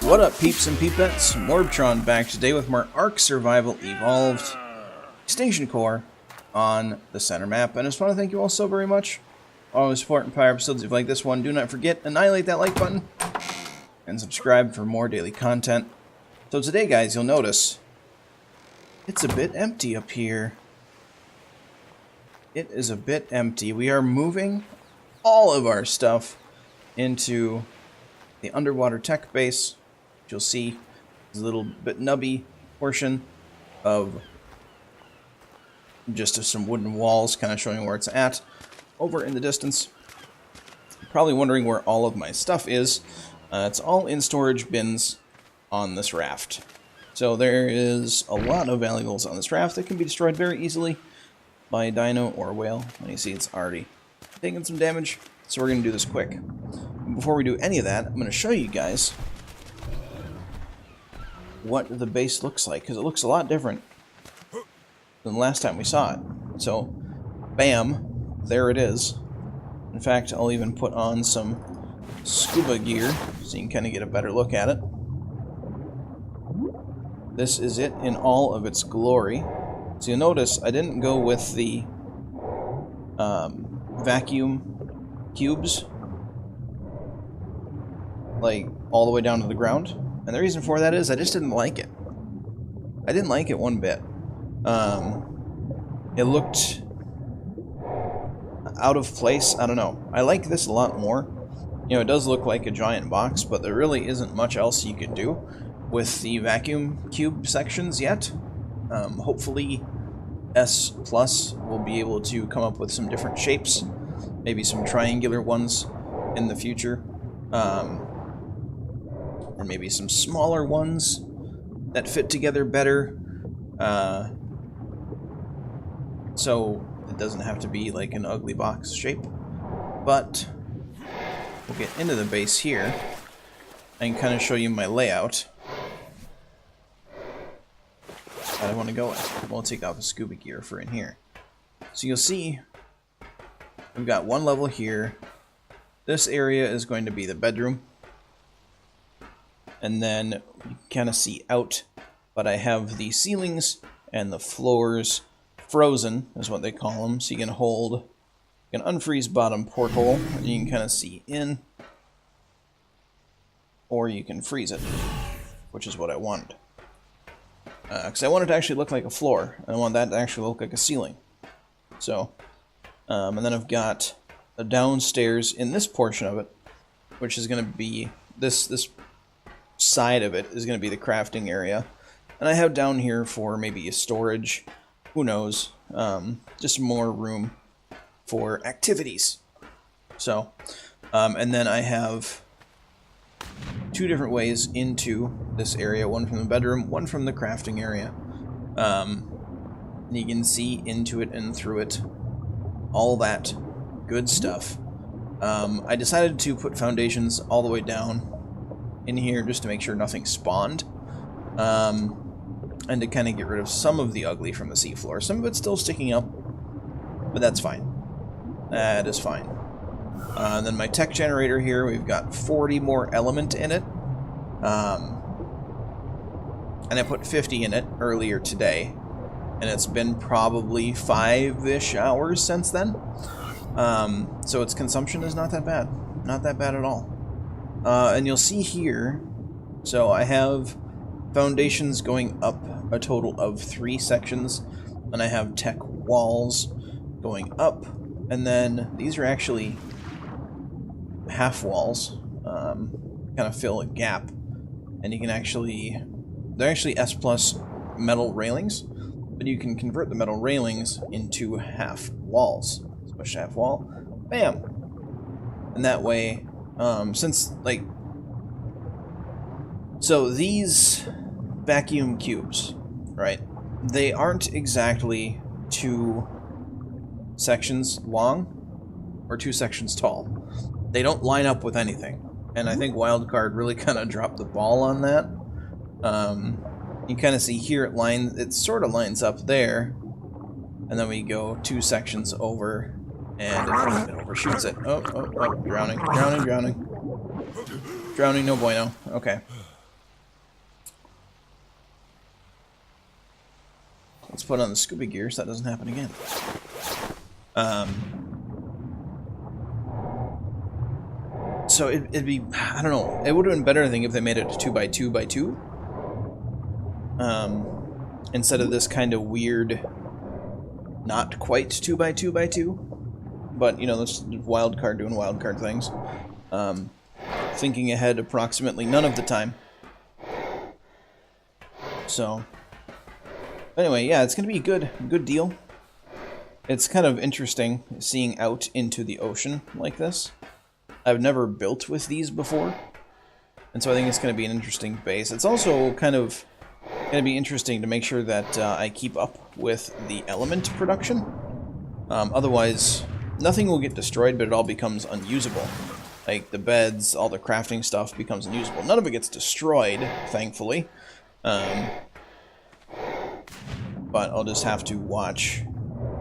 What up, peeps and peepettes? MorbTron back today with more Ark Survival Evolved Extinction Core on the center map. And I just want to thank you all so very much. Always supporting prior episodes. If you like this one, do not forget, annihilate that like button and subscribe for more daily content. So today, guys, you'll notice it's a bit empty up here. It is a bit empty. We are moving all of our stuff into the Underwater Tek Base. You'll see there's a little bit nubby portion of just some wooden walls kind of showing where it's at over in the distance. You're probably wondering where all of my stuff is. It's all in storage bins on this raft. So there is a lot of valuables on this raft that can be destroyed very easily by a dino or a whale. And you see it's already taking some damage, so we're going to do this quick. Before we do any of that, I'm going to show you guys what the base looks like, because it looks a lot different than the last time we saw it. So, bam, there it is. In fact, I'll even put on some scuba gear so you can kind of get a better look at it. This is it in all of its glory. So you'll notice I didn't go with the vacuum cubes, like all the way down to the ground. And the reason for that is I just didn't like it. I didn't like it one bit. It looked out of place. I don't know. I like this a lot more. You know, it does look like a giant box, but there really isn't much else you could do with the vacuum cube sections yet. Hopefully S Plus will be able to come up with some different shapes, maybe some triangular ones in the future. And maybe some smaller ones that fit together better, so it doesn't have to be like an ugly box shape. But we'll get into the base here and kind of show you my layout that I want to go with. We'll take off the scuba gear for in here. So you'll see we've got one level here. This area is going to be the bedroom. And then you kind of see out, but I have the ceilings and the floors frozen, is what they call them. So you can unfreeze bottom porthole, and you can kind of see in, or you can freeze it, which is what I wanted. Because I want it to actually look like a floor, and I want that to actually look like a ceiling. So, and then I've got a downstairs in this portion of it, which is going to be this side of it is going to be the crafting area, and I have down here for maybe a storage, who knows, just more room for activities. So, and then I have two different ways into this area, one from the bedroom, one from the crafting area. And you can see into it and through it, all that good stuff. I decided to put foundations all the way down in here just to make sure nothing spawned, and to kind of get rid of some of the ugly from the seafloor. Some of it's still sticking up, but that's fine. That is fine. And then my tech generator here, we've got 40 more element in it, and I put 50 in it earlier today, and it's been probably 5-ish hours since then. So its consumption is not that bad. Not that bad at all. And you'll see here, so I have foundations going up a total of 3 sections, and I have tech walls going up, and then these are actually half walls, kind of fill a gap, and you can they're actually S Plus metal railings, but you can convert the metal railings into half walls. So push half wall, bam, and that way. Since, like, so these vacuum cubes, right, they aren't exactly 2 sections long or 2 sections tall. They don't line up with anything, and I think Wildcard really kind of dropped the ball on that. You kind of see here it sort of lines up there, and then we go 2 sections over And if it overshoots it... Oh, oh, oh, drowning, drowning, drowning. Drowning, no bueno. Okay. Let's put on the scuba gear so that doesn't happen again. So it'd be... I don't know. It would have been better, I think, if they made it 2x2x2. Instead of this kind of weird... Not quite 2x2x2. But, you know, this wildcard doing wildcard things. Thinking ahead approximately none of the time. So, anyway, yeah, it's going to be a good deal. It's kind of interesting seeing out into the ocean like this. I've never built with these before, and so I think it's going to be an interesting base. It's also kind of going to be interesting to make sure that I keep up with the element production. Otherwise, nothing will get destroyed, but it all becomes unusable. Like, the beds, all the crafting stuff becomes unusable. None of it gets destroyed, thankfully. But I'll just have to watch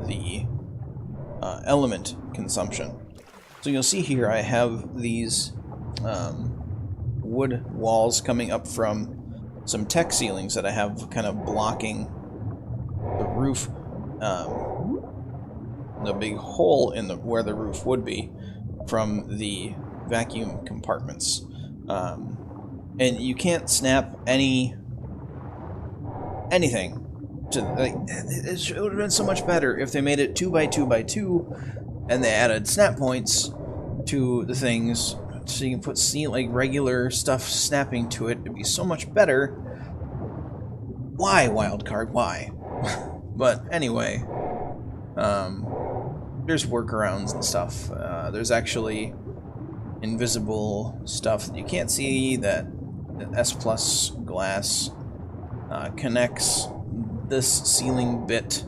the element consumption. So you'll see here I have these wood walls coming up from some tech ceilings that I have kind of blocking the roof, the big hole in where the roof would be from the vacuum compartments. And you can't snap anything. Like, it would have been so much better if they made it 2x2x2 and they added snap points to the things so you can put like regular stuff snapping to it. It'd be so much better. Why, wildcard? Why? But anyway, there's workarounds and stuff. There's actually invisible stuff that you can't see that S Plus glass connects this ceiling bit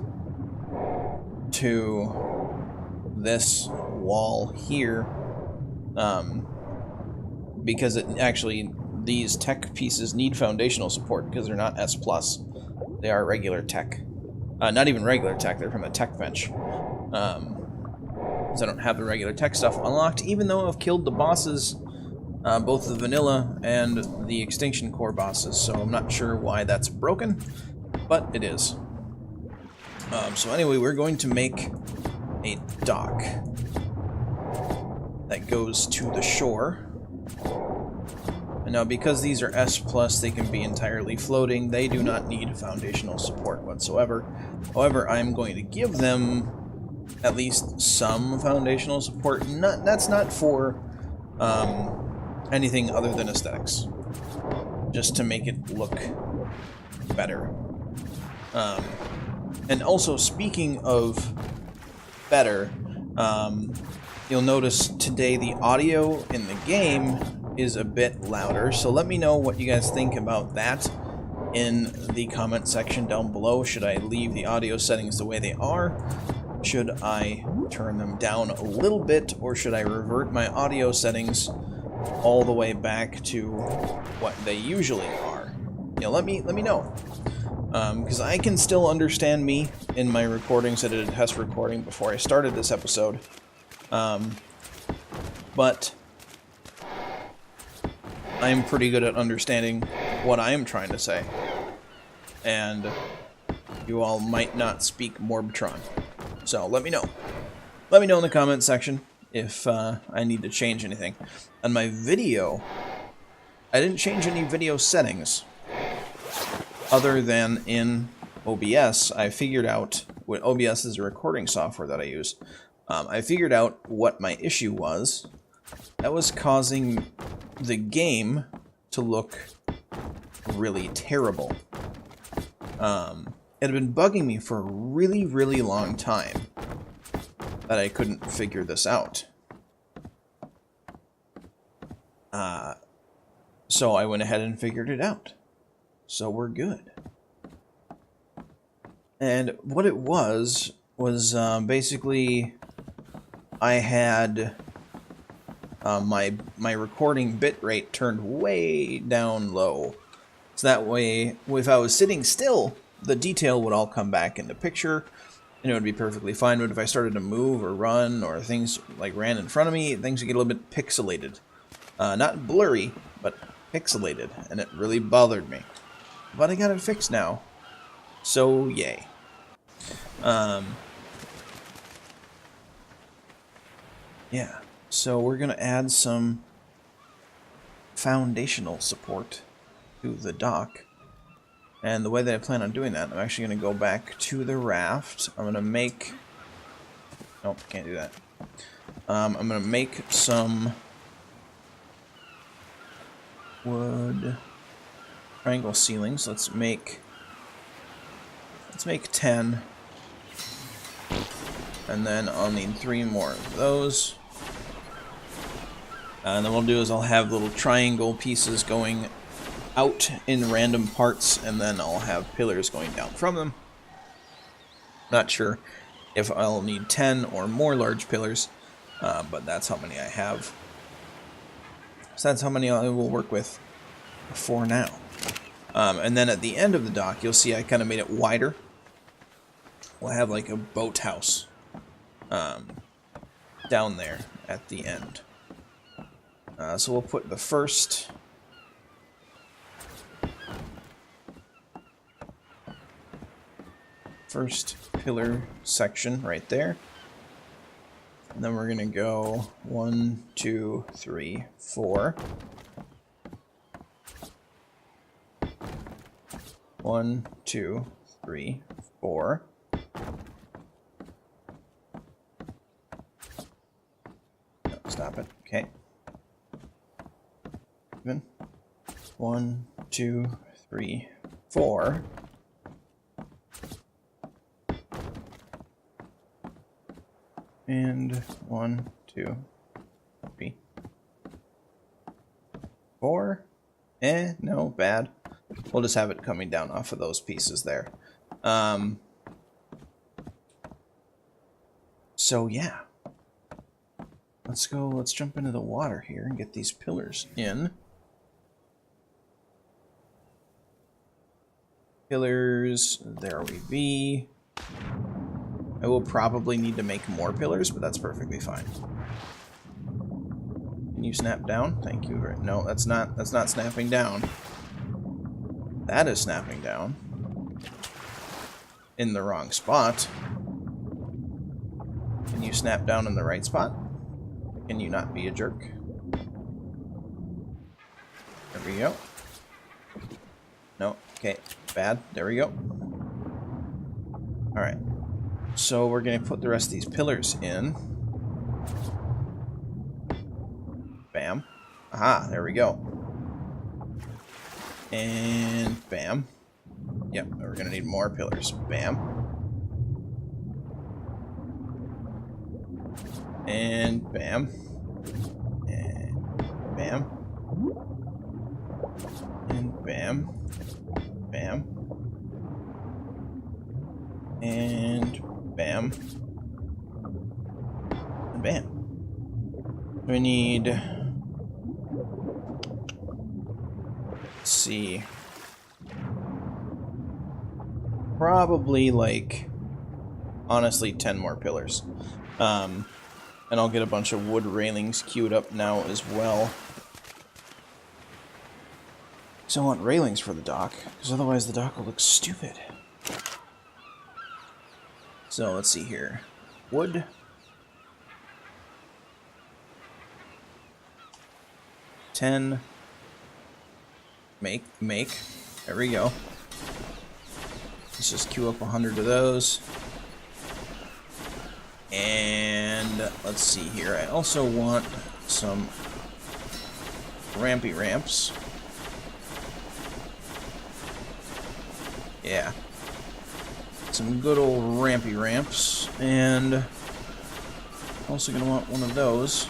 to this wall here, because it actually, these tech pieces need foundational support because they're not S Plus. They are regular tech. Not even regular tech, they're from a tech bench. So I don't have the regular tech stuff unlocked, even though I've killed the bosses, both the vanilla and the Extinction core bosses, so I'm not sure why that's broken, but it is. So anyway, we're going to make a dock that goes to the shore. And now, because these are S+, they can be entirely floating. They do not need foundational support whatsoever. However, I'm going to give them at least some foundational support. That's not for anything other than aesthetics. Just to make it look better. And also, speaking of better, you'll notice today the audio in the game is a bit louder, so let me know what you guys think about that in the comment section down below. Should I leave the audio settings the way they are? Should I turn them down a little bit, or should I revert my audio settings all the way back to what they usually are? You know, let me know. Because I can still understand me in my recordings. I did a test recording before I started this episode. But I'm pretty good at understanding what I am trying to say. And you all might not speak MorbTron. So let me know. Let me know in the comment section if I need to change anything. On my video, I didn't change any video settings. Other than in OBS, I figured out what OBS is a recording software that I use. I figured out what my issue was. That was causing the game to look really terrible. It had been bugging me for a really, really long time that I couldn't figure this out. So I went ahead and figured it out. So we're good. And what it was basically I had my recording bitrate turned way down low. So that way, if I was sitting still, the detail would all come back into picture, and it would be perfectly fine. But if I started to move or run, or things like ran in front of me, things would get a little bit pixelated. Not blurry, but pixelated, and it really bothered me. But I got it fixed now, so yay. Yeah, so we're going to add some foundational support to the dock. And the way that I plan on doing that, I'm actually going to go back to the raft. I'm going to make... Nope, can't do that. I'm going to make some wood triangle ceilings. Let's make 10. And then I'll need 3 more of those. And then what I'll do is I'll have little triangle pieces going out in random parts, and then I'll have pillars going down from them. Not sure if I'll need 10 or more large pillars, but that's how many I have. So that's how many I will work with for now. And then at the end of the dock, you'll see I kind of made it wider. We'll have like a boathouse down there at the end. So we'll put the first pillar section right there. And then we're going to go 1, 2, 3, 4. 1, 2, 3, 4. No, stop it. Okay. 1, 2, 3, 4. And 1, 2, 3, 4. No, bad. We'll just have it coming down off of those pieces there. So yeah. Let's jump into the water here and get these pillars in. Pillars, there we be. I will probably need to make more pillars, but that's perfectly fine. Can you snap down? Thank you. No, that's not snapping down. That is snapping down. In the wrong spot. Can you snap down in the right spot? Can you not be a jerk? There we go. No, okay, bad. There we go. Alright. So we're going to put the rest of these pillars in. Bam. Aha, there we go. And bam. Yep, we're going to need more pillars. Bam. And bam. And bam. And bam. Bam. And bam. And bam. We need... Let's see. Probably, like, honestly, 10 more pillars. And I'll get a bunch of wood railings queued up now as well. So I want railings for the dock, because otherwise the dock will look stupid. So let's see here. Wood. $10. Make. There we go. Let's just queue up 100 of those. And let's see here. I also want some rampy ramps. Yeah. Some good old rampy ramps. And also going to want one of those.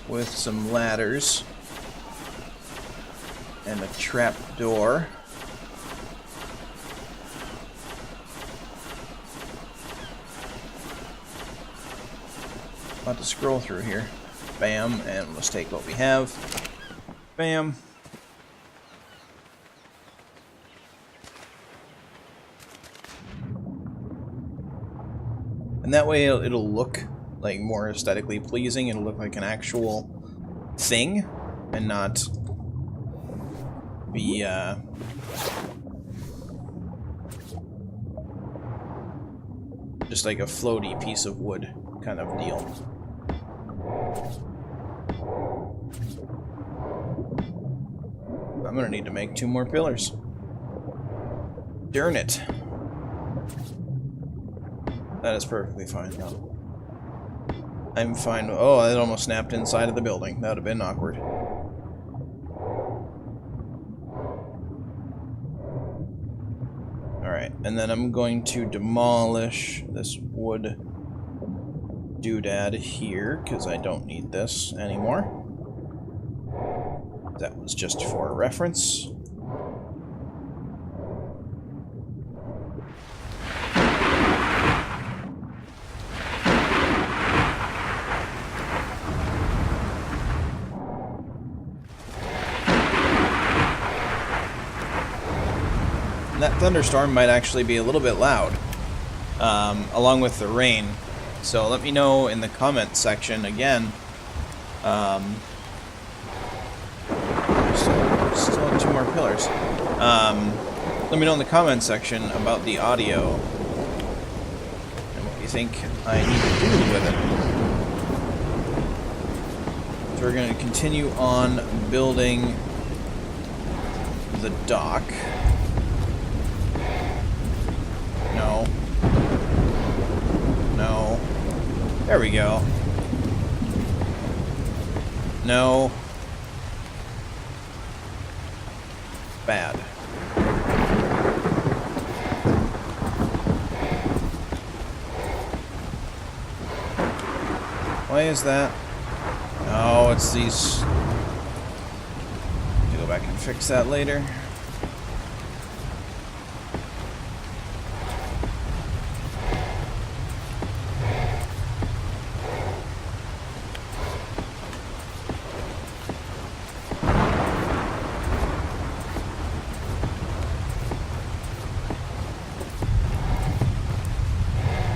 With some ladders. And a trap door. About to scroll through here. Bam, and let's take what we have. Bam. And that way it'll look like more aesthetically pleasing. It'll look like an actual thing and not be just like a floaty piece of wood kind of deal. I'm gonna need to make 2 more pillars. Darn it. That is perfectly fine though. I'm fine. Oh, it almost snapped inside of the building. That would have been awkward. Alright, and then I'm going to demolish this wood doodad here, because I don't need this anymore. That was just for reference. That thunderstorm might actually be a little bit loud, along with the rain. So let me know in the comment section again. Still have 2 more pillars. Let me know in the comment section about the audio and what you think I need to do with it. So we're going to continue on building the dock. No. No. There we go. No. Bad. Why is that? Oh, it's these. Go back and fix that later.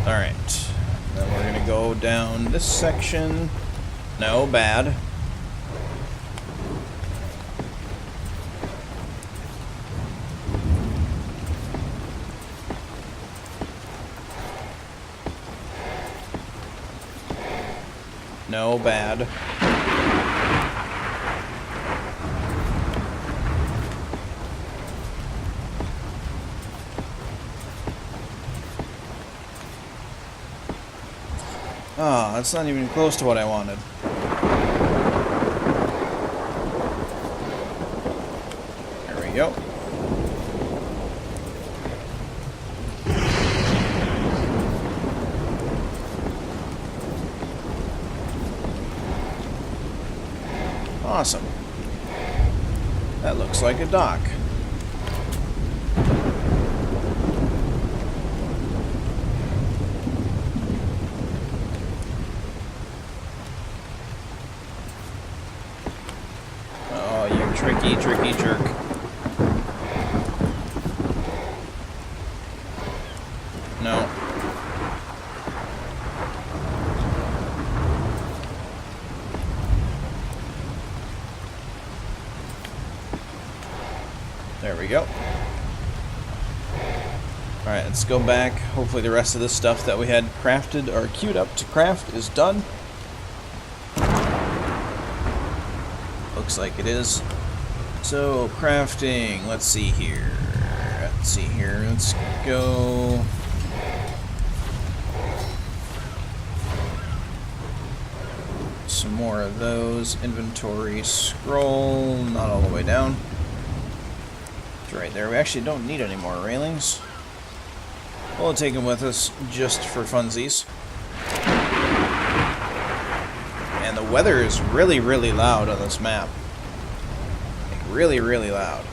Alright, then we're going to go down this section. No, bad. No, bad. Ah, that's not even close to what I wanted. There we go. Awesome. That looks like a dock. Tricky jerk. No. There we go. Alright, let's go back. Hopefully the rest of the stuff that we had crafted or queued up to craft is done. Looks like it is. So, crafting, let's see here. Let's go. Some more of those. Inventory, scroll, not all the way down. It's right there. We actually don't need any more railings. We'll take them with us just for funsies. And the weather is really, really loud on this map. Really, really loud.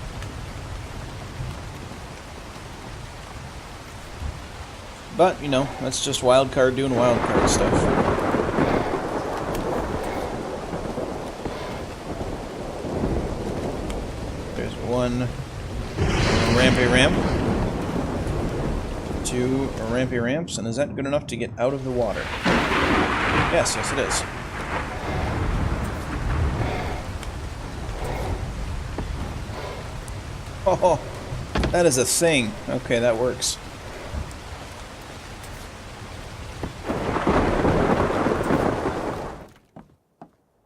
But, you know, that's just wildcard doing wildcard stuff. There's one rampy ramp. 2 rampy ramps, and is that good enough to get out of the water? Yes, yes it is. Oh, that is a thing. Okay, that works.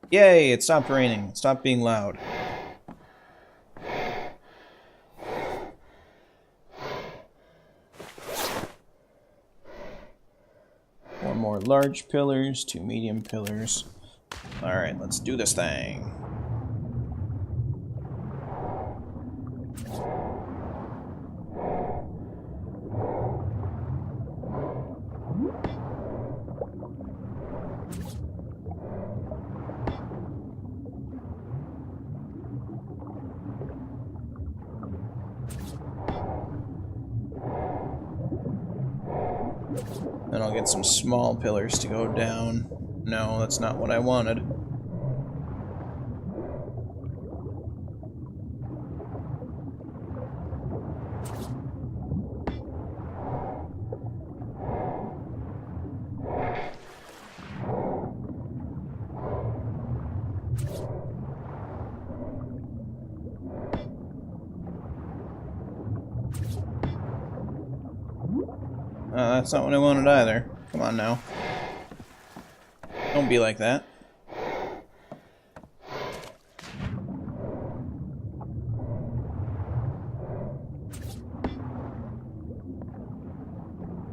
Yay, it stopped raining. It stopped being loud. Four more large pillars, 2 medium pillars. Alright, let's do this thing. Then I'll get some small pillars to go down. No, that's not what I wanted. That's not what I wanted either. Come on now. Don't be like that.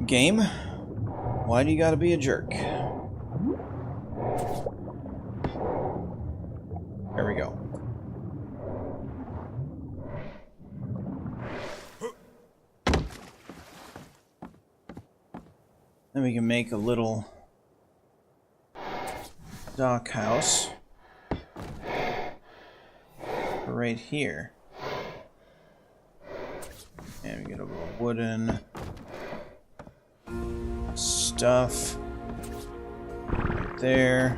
Game? Why do you gotta be a jerk? There we go. Then we can make a little dock house right here. And we get a little wooden stuff right there.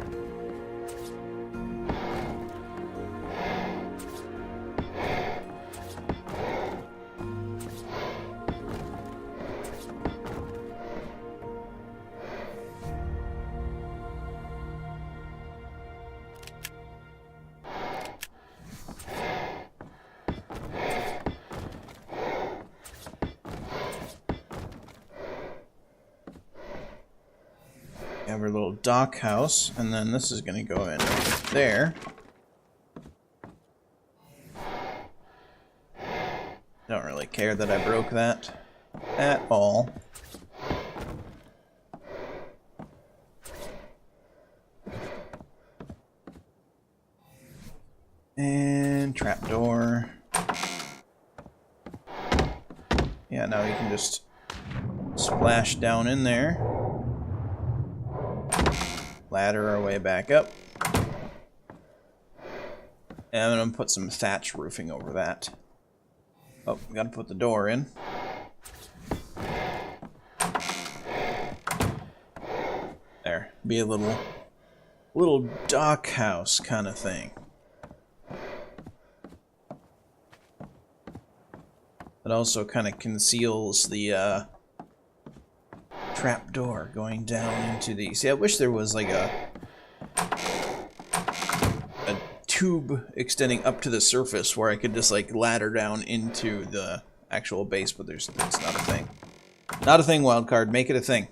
Have our little dock house, and then this is going to go in there. Don't really care that I broke that at all. And trapdoor. Yeah, now you can just splash down in there. Ladder our way back up. And I'm gonna put some thatch roofing over that. Oh, we gotta put the door in. There. Be a little dock house kind of thing. It also kind of conceals the trap door going down into the... See, I wish there was like a tube extending up to the surface where I could just like ladder down into the actual base, but that's not a thing. Not a thing, Wildcard. Make it a thing.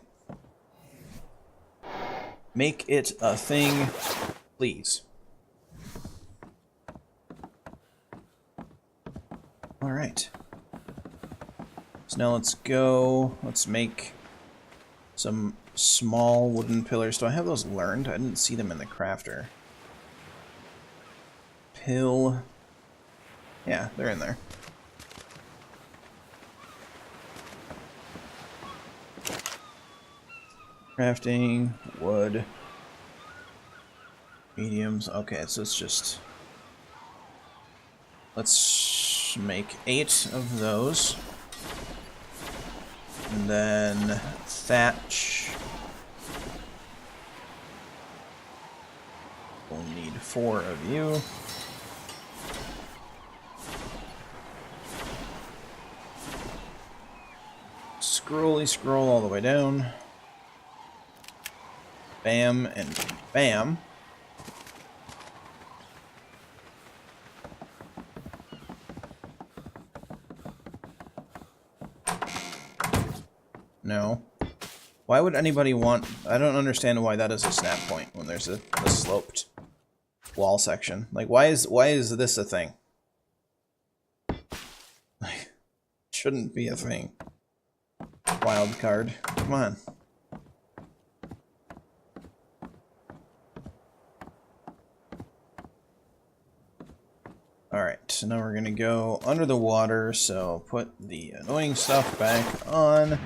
Make it a thing, please. Alright. So now let's go. Let's make some small wooden pillars. Do I have those learned? I didn't see them in the crafter. Pill. Yeah, they're in there. Crafting, wood, mediums. Okay, so it's just... Let's make 8 of those. And then thatch. We'll need 4 of you. Scroll all the way down. Bam and bam. No. Why would anybody want... I don't understand why that is a snap point when there's a sloped wall section. Like, why is this a thing? Shouldn't be a thing. Wild card. Come on. Alright, so now we're gonna go under the water, so put the annoying stuff back on.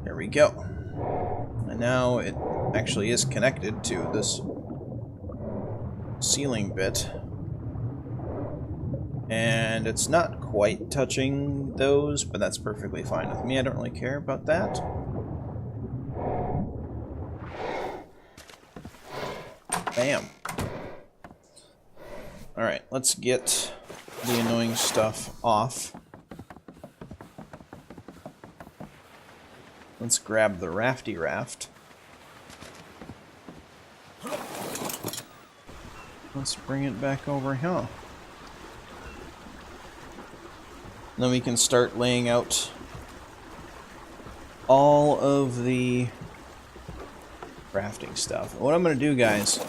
There we go. And now it actually is connected to this ceiling bit. And it's not quite touching those, but that's perfectly fine with me. I don't really care about that. Bam. Alright, let's get the annoying stuff off. Let's grab the rafty raft. Let's bring it back over here. Then we can start laying out all of the crafting stuff. What I'm going to do, guys,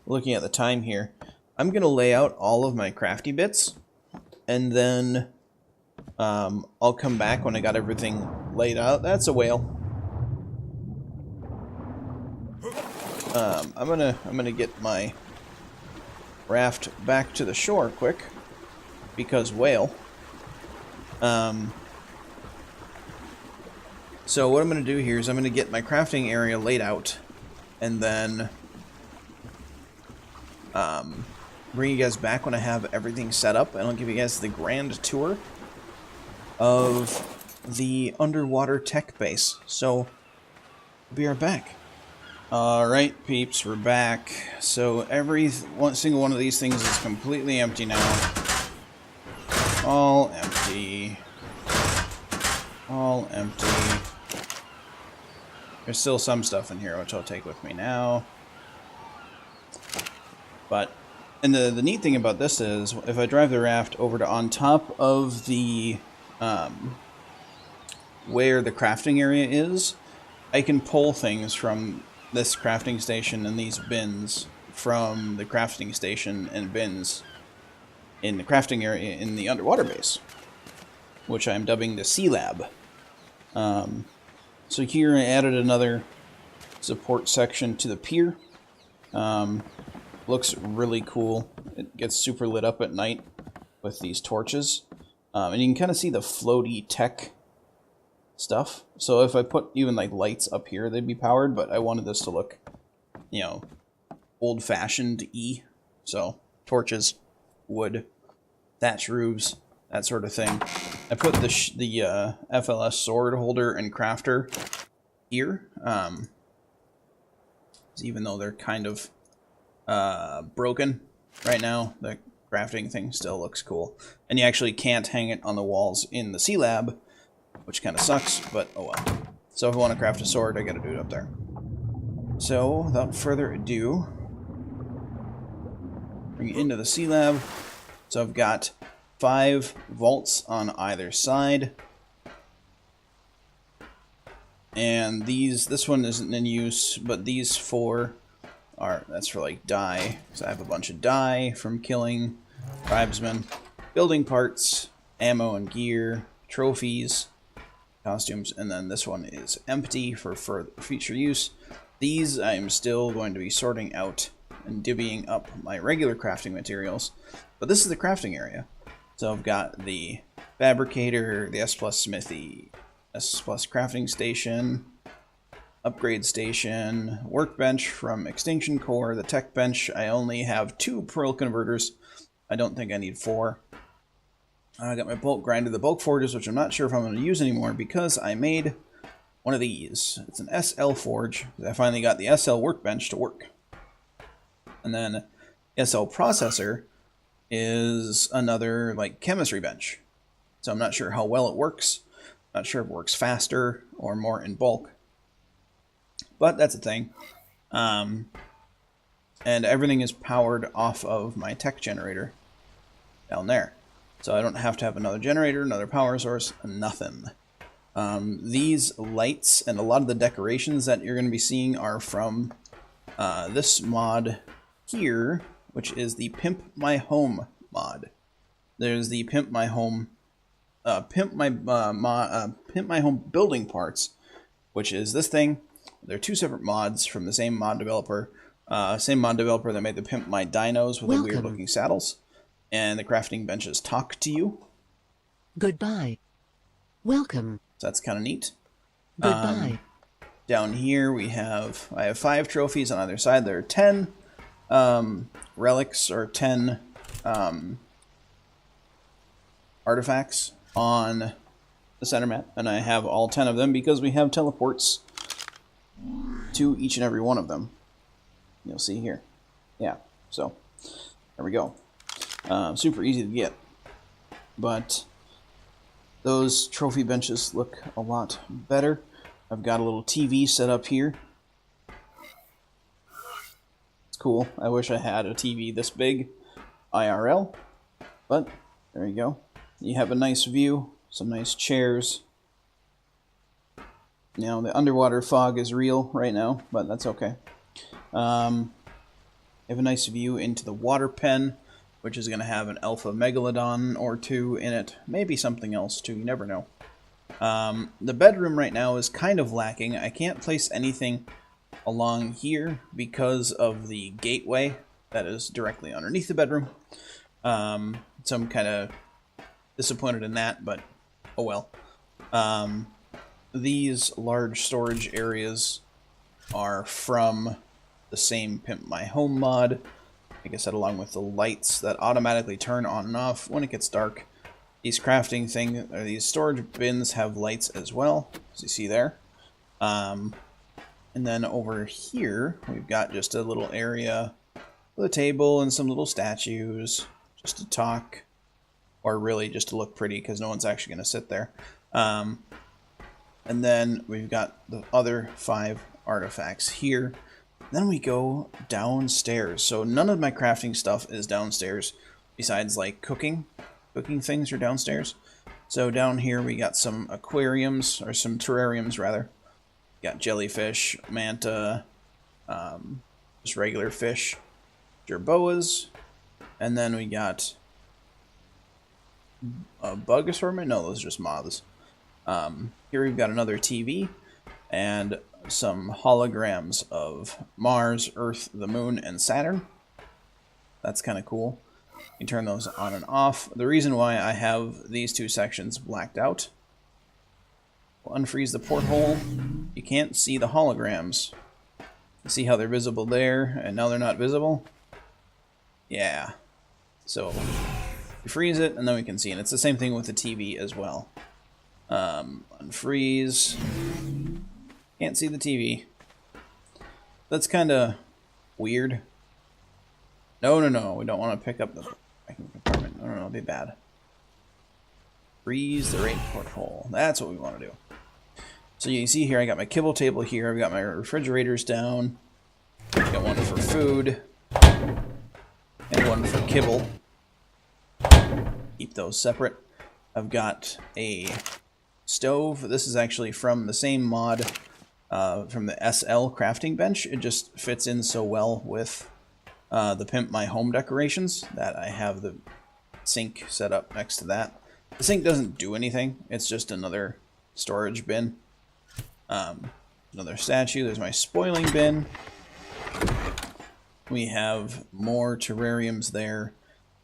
looking at the time here, I'm going to lay out all of my crafty bits, and then I'll come back when I got everything laid out. That's a whale. I'm gonna get my raft back to the shore quick, because whale. So what I'm gonna do here is I'm gonna get my crafting area laid out, and then bring you guys back when I have everything set up, and I'll give you guys the grand tour of the Underwater Tek Base. So, be right back. Alright, peeps, we're back. So, every single one of these things is completely empty now. All empty. All empty. There's still some stuff in here, which I'll take with me now. But, and the neat thing about this is, if I drive the raft over to on top of the where the crafting area is, I can pull things from this crafting station and these bins from the crafting station and bins in the crafting area in the underwater base, which I'm dubbing the Sea Lab. So here I added another support section to the pier. Looks really cool. It gets super lit up at night with these torches. And you can kind of see the floaty tech stuff. So if I put even like lights up here, they'd be powered, but I wanted this to look, you know, old-fashioned-y. So torches, wood, thatch roofs, that sort of thing. I put the FLS sword holder and crafter here, even though they're kind of broken right now. The crafting thing still looks cool. And you actually can't hang it on the walls in the Sea Lab, which kind of sucks, but oh well. So if I want to craft a sword, I gotta do it up there. So, without further ado, bring it into the Sea Lab. So I've got 5 vaults on either side. And this one isn't in use, but these 4 are, that's for like dye. So I have a bunch of dye from killing tribesmen, building parts, ammo and gear, trophies, costumes, and then this one is empty for future use. These I'm still going to be sorting out and divvying up my regular crafting materials, but this is the crafting area. So I've got the fabricator, the S+ smithy, S+ crafting station, upgrade station, workbench from Extinction core, the tech bench. I only have 2 pearl converters, I don't think I need 4. I got my bulk grinder, the bulk forges, which I'm not sure if I'm going to use anymore because I made one of these. It's an SL forge. I finally got the SL workbench to work. And then SL processor is another like chemistry bench. So I'm not sure how well it works. Not sure if it works faster or more in bulk. But that's a thing. And everything is powered off of my tech generator down there. So I don't have to have another generator, another power source, nothing. These lights and a lot of the decorations that you're going to be seeing are from this mod here, which is the Pimp My Home mod. There's the Pimp My Home building parts, which is this thing. They're 2 separate mods from the same mod developer. Same mod developer that made the Pimp My Dinos with the weird looking saddles. And the crafting benches talk to you. Goodbye. Welcome. So that's kind of neat. Goodbye. Down here I have 5 trophies on either side. There are 10 relics or 10 artifacts on the center map. And I have all 10 of them because we have teleports to each and every one of them. You'll see here. Yeah, so there we go. Super easy to get. But those trophy benches look a lot better. I've got a little TV set up here. It's cool. I wish I had a TV this big IRL. But there you go. You have a nice view, some nice chairs. You know, the underwater fog is real right now, but that's okay. You have a nice view into the water pen, which is going to have an alpha megalodon or 2 in it. Maybe something else too, you never know. The bedroom right now is kind of lacking. I can't place anything along here because of the gateway that is directly underneath the bedroom. So I'm kind of disappointed in that, but oh well. These large storage areas are from the same Pimp My Home mod. Like I said, along with the lights that automatically turn on and off when it gets dark. These crafting things, or these storage bins, have lights as well, as you see there. And then over here, we've got just a little area with a table and some little statues, just to talk, or really just to look pretty, because no one's actually going to sit there. And then we've got the other 5 artifacts here. Then we go downstairs. So none of my crafting stuff is downstairs, besides like cooking. Cooking things are downstairs. So down here we got some aquariums, or some terrariums rather. Got jellyfish, manta, just regular fish, jerboas, and then we got a bug assortment. No, those are just moths. Here we've got another TV and some holograms of Mars, Earth, the Moon, and Saturn. That's kind of cool. You can turn those on and off. The reason why I have these 2 sections blacked out, we'll unfreeze the porthole. You can't see the holograms. You see how they're visible there, and now they're not visible? Yeah. So, you freeze it, and then we can see it. It's the same thing with the TV as well. Unfreeze. Can't see the TV. That's kind of weird. No, we don't want to pick up the compartment. No, it'll be bad. Freeze the raid porthole. That's what we want to do. So you can see here, I got my kibble table here. I've got my refrigerators down. I've got one for food. And one for kibble. Keep those separate. I've got a stove. This is actually from the same mod, from the SL crafting bench. It just fits in so well with the Pimp My Home decorations that I have the sink set up next to that. The sink doesn't do anything. It's just another storage bin. Another statue. There's my spoiling bin. We have more terrariums there.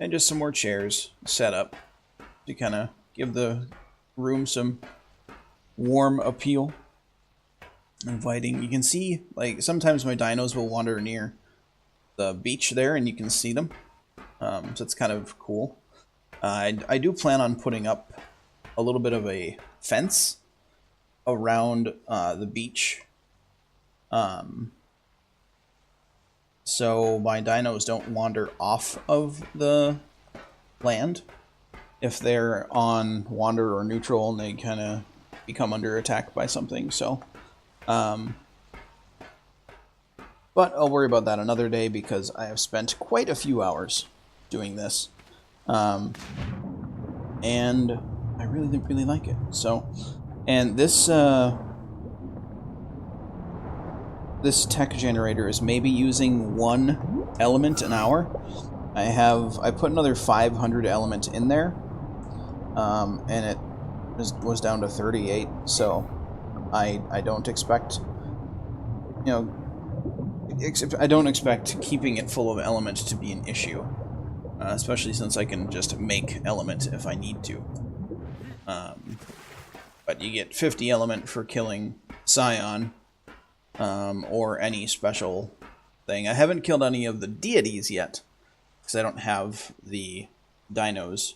And just some more chairs set up to kind of give the room some warm appeal. Inviting. You can see, like, sometimes my dinos will wander near the beach there, and you can see them. So it's kind of cool. I do plan on putting up a little bit of a fence around the beach. So my dinos don't wander off of the land if they're on wander or neutral and they kind of become under attack by something. So, but I'll worry about that another day because I have spent quite a few hours doing this, and I really like it. So, and this this tech generator is maybe using 1 element an hour. I put another 500 element in there, and it was down to 38. So I don't expect, you know, I don't expect keeping it full of element to be an issue, especially since I can just make element if I need to. But you get 50 element for killing Scion, or any special thing. I haven't killed any of the deities yet, because I don't have the dinos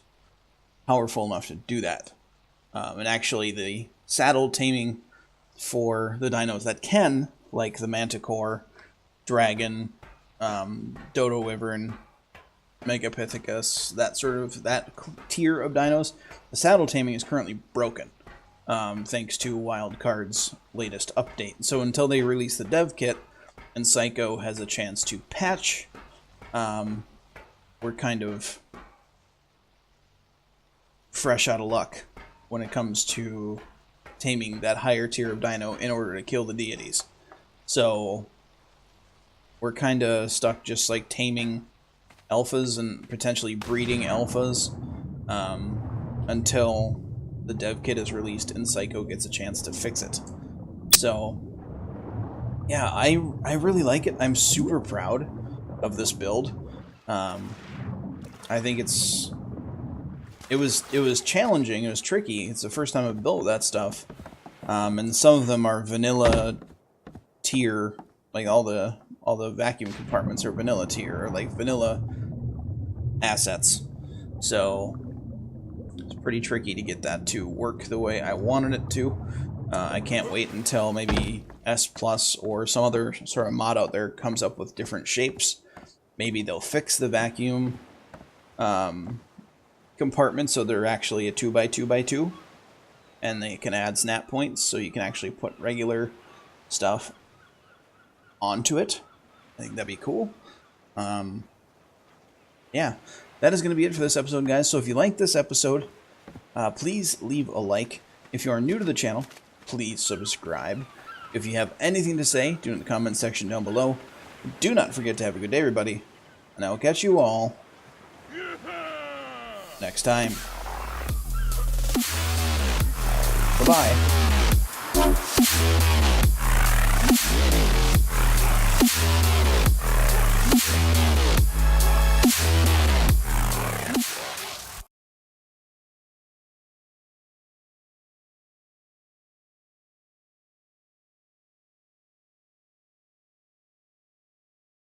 powerful enough to do that. And actually, the saddle taming for the dinos that can, like the Manticore, Dragon, Dodo Wyvern, Megapithecus, that tier of dinos, the saddle taming is currently broken, thanks to Wildcard's latest update. So until they release the dev kit and Psycho has a chance to patch, we're kind of fresh out of luck when it comes to taming that higher tier of dino in order to kill the deities. So we're kind of stuck just like taming alphas and potentially breeding alphas until the dev kit is released and Psycho gets a chance to fix it. So yeah, I really like it. I'm super proud of this build. I think it was challenging, it was tricky. It's the first time I've built that stuff. And some of them are vanilla tier, like all the vacuum compartments are vanilla tier, or like vanilla assets. So it's pretty tricky to get that to work the way I wanted it to. I can't wait until maybe S Plus or some other sort of mod out there comes up with different shapes. Maybe they'll fix the vacuum compartments so they're actually a 2x2x2, and they can add snap points so you can actually put regular stuff onto it. I think that'd be cool. Yeah, that is going to be it for this episode, guys. So if you like this episode, please leave a like. If you are new to the channel, please subscribe. If you have anything to say, do it in the comment section down below. Do not forget to have a good day, everybody, and I will catch you all next time. Bye-bye.